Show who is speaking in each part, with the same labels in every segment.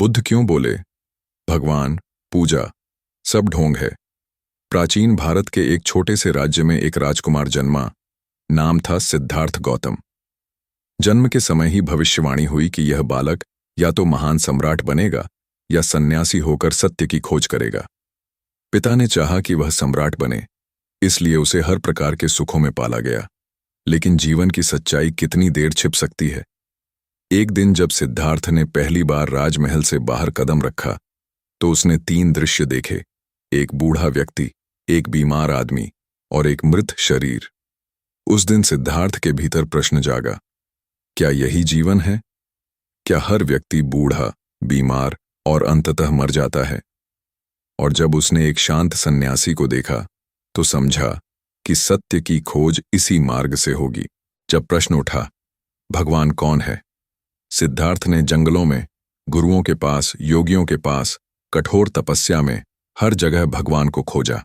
Speaker 1: बुद्ध क्यों बोले, भगवान, पूजा, सब ढोंग है। प्राचीन भारत के एक छोटे से राज्य में एक राजकुमार जन्मा। नाम था सिद्धार्थ गौतम। जन्म के समय ही भविष्यवाणी हुई कि यह बालक या तो महान सम्राट बनेगा या सन्यासी होकर सत्य की खोज करेगा। पिता ने चाहा कि वह सम्राट बने, इसलिए उसे हर प्रकार के सुखों में पाला गया। लेकिन जीवन की सच्चाई कितनी देर छिप सकती है। एक दिन जब सिद्धार्थ ने पहली बार राजमहल से बाहर कदम रखा तो उसने 3 दृश्य देखे, एक बूढ़ा व्यक्ति, एक बीमार आदमी और एक मृत शरीर। उस दिन सिद्धार्थ के भीतर प्रश्न जागा, क्या यही जीवन है? क्या हर व्यक्ति बूढ़ा, बीमार और अंततः मर जाता है? और जब उसने एक शांत सन्यासी को देखा तो समझा कि सत्य की खोज इसी मार्ग से होगी। जब प्रश्न उठा, भगवान कौन है? सिद्धार्थ ने जंगलों में, गुरुओं के पास, योगियों के पास, कठोर तपस्या में हर जगह भगवान को खोजा।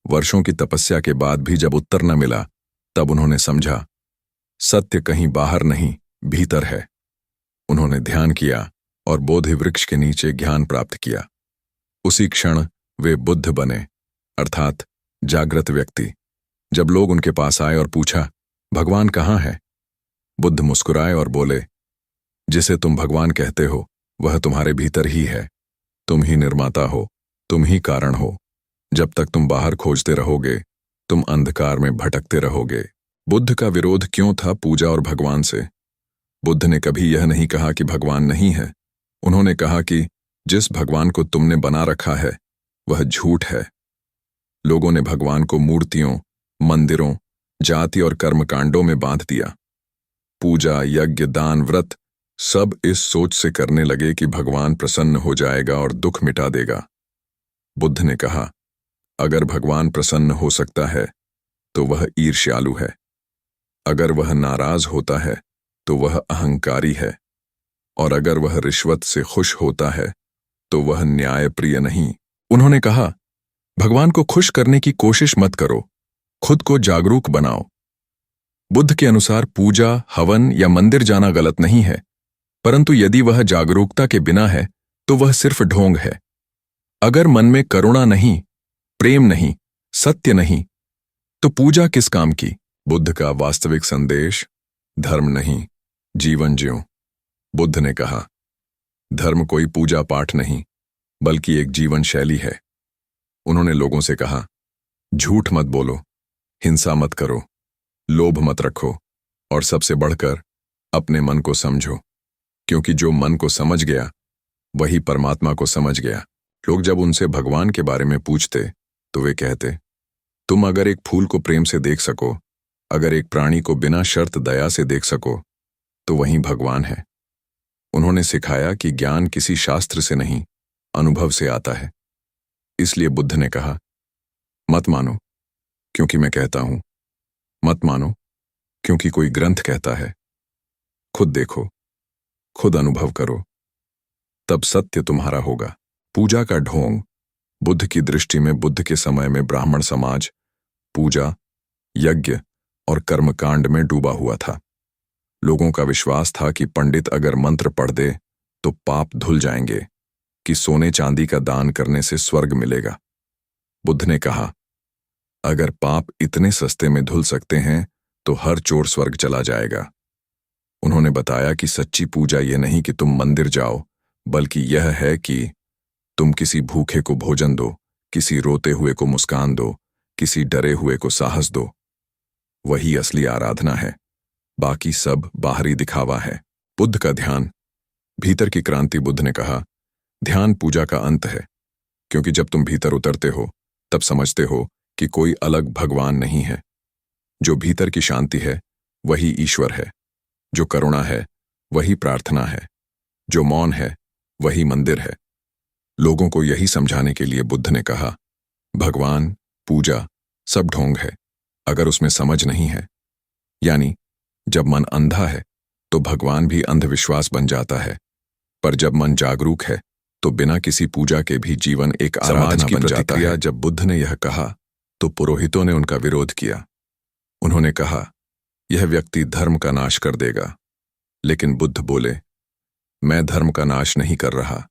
Speaker 1: वर्षों की तपस्या के बाद भी जब उत्तर न मिला, तब उन्होंने समझा, सत्य कहीं बाहर नहीं, भीतर है। उन्होंने ध्यान किया और बोधि वृक्ष के नीचे ज्ञान प्राप्त किया। उसी क्षण वे बुद्ध बने, अर्थात जागृत व्यक्ति। जब लोग उनके पास आए और पूछा, भगवान कहाँ है? बुद्ध मुस्कुराए और बोले, जिसे तुम भगवान कहते हो वह तुम्हारे भीतर ही है। तुम ही निर्माता हो, तुम ही कारण हो। जब तक तुम बाहर खोजते रहोगे, तुम अंधकार में भटकते रहोगे। बुद्ध का विरोध क्यों था पूजा और भगवान से? बुद्ध ने कभी यह नहीं कहा कि भगवान नहीं है। उन्होंने कहा कि जिस भगवान को तुमने बना रखा है वह झूठ है। लोगों ने भगवान को मूर्तियों, मंदिरों, जाति और कर्मकांडों में बांध दिया। पूजा, यज्ञ, दान, व्रत सब इस सोच से करने लगे कि भगवान प्रसन्न हो जाएगा और दुख मिटा देगा। बुद्ध ने कहा, अगर भगवान प्रसन्न हो सकता है तो वह ईर्ष्यालु है। अगर वह नाराज होता है तो वह अहंकारी है। और अगर वह रिश्वत से खुश होता है तो वह न्यायप्रिय नहीं। उन्होंने कहा, भगवान को खुश करने की कोशिश मत करो, खुद को जागरूक बनाओ। बुद्ध के अनुसार पूजा, हवन या मंदिर जाना गलत नहीं है, परंतु यदि वह जागरूकता के बिना है तो वह सिर्फ ढोंग है। अगर मन में करुणा नहीं, प्रेम नहीं, सत्य नहीं, तो पूजा किस काम की? बुद्ध का वास्तविक संदेश, धर्म नहीं, जीवन ज्यों। बुद्ध ने कहा, धर्म कोई पूजा पाठ नहीं, बल्कि एक जीवन शैली है। उन्होंने लोगों से कहा, झूठ मत बोलो, हिंसा मत करो, लोभ मत रखो और सबसे बढ़कर अपने मन को समझो, क्योंकि जो मन को समझ गया वही परमात्मा को समझ गया। लोग जब उनसे भगवान के बारे में पूछते तो वे कहते, तुम अगर एक फूल को प्रेम से देख सको, अगर एक प्राणी को बिना शर्त दया से देख सको, तो वहीं भगवान है। उन्होंने सिखाया कि ज्ञान किसी शास्त्र से नहीं, अनुभव से आता है। इसलिए बुद्ध ने कहा, मत मानो क्योंकि मैं कहता हूं, मत मानो क्योंकि कोई ग्रंथ कहता है। खुद देखो, खुद अनुभव करो, तब सत्य तुम्हारा होगा। पूजा का ढोंग। बुद्ध की दृष्टि में बुद्ध के समय में ब्राह्मण समाज पूजा, यज्ञ और कर्मकांड में डूबा हुआ था। लोगों का विश्वास था कि पंडित अगर मंत्र पढ़ दे तो पाप धुल जाएंगे, कि सोने चांदी का दान करने से स्वर्ग मिलेगा। बुद्ध ने कहा, अगर पाप इतने सस्ते में धुल सकते हैं तो हर चोर स्वर्ग चला जाएगा। उन्होंने बताया कि सच्ची पूजा यह नहीं कि तुम मंदिर जाओ, बल्कि यह है कि तुम किसी भूखे को भोजन दो, किसी रोते हुए को मुस्कान दो, किसी डरे हुए को साहस दो। वही असली आराधना है, बाकी सब बाहरी दिखावा है। बुद्ध का ध्यान। भीतर की क्रांति। बुद्ध ने कहा, ध्यान पूजा का अंत है, क्योंकि जब तुम भीतर उतरते हो तब समझते हो कि कोई अलग भगवान नहीं है। जो भीतर की शांति है वही ईश्वर है। जो करुणा है वही प्रार्थना है। जो मौन है वही मंदिर है। लोगों को यही समझाने के लिए बुद्ध ने कहा, भगवान, पूजा सब ढोंग है अगर उसमें समझ नहीं है। यानी जब मन अंधा है तो भगवान भी अंधविश्वास बन जाता है, पर जब मन जागरूक है तो बिना किसी पूजा के भी जीवन एक आराधना बन जाता है। जब बुद्ध ने यह कहा तो पुरोहितों ने उनका विरोध किया। उन्होंने कहा, यह व्यक्ति धर्म का नाश कर देगा। लेकिन बुद्ध बोले, मैं धर्म का नाश नहीं कर रहा,